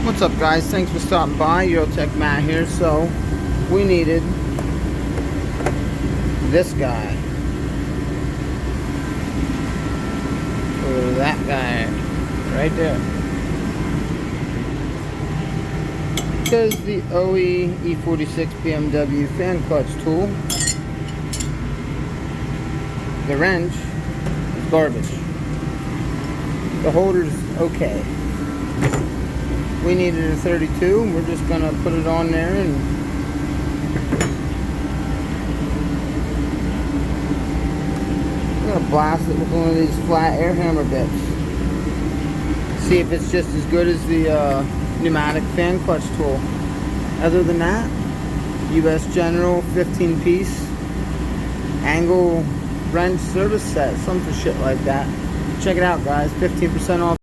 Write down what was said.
What's up, guys? Thanks for stopping by. Eurotech Matt here. So we needed this guy or that guy right there, because the OE E46 BMW fan clutch tool, the wrench is garbage. The holder's okay. We needed a 32, and we're just gonna put it on there and we're gonna blast it with one of these flat air hammer bits. See if it's just as good as the pneumatic fan clutch tool. Other than that, US General 15-piece angle wrench service set, some shit like that. Check it out, guys. 15% off.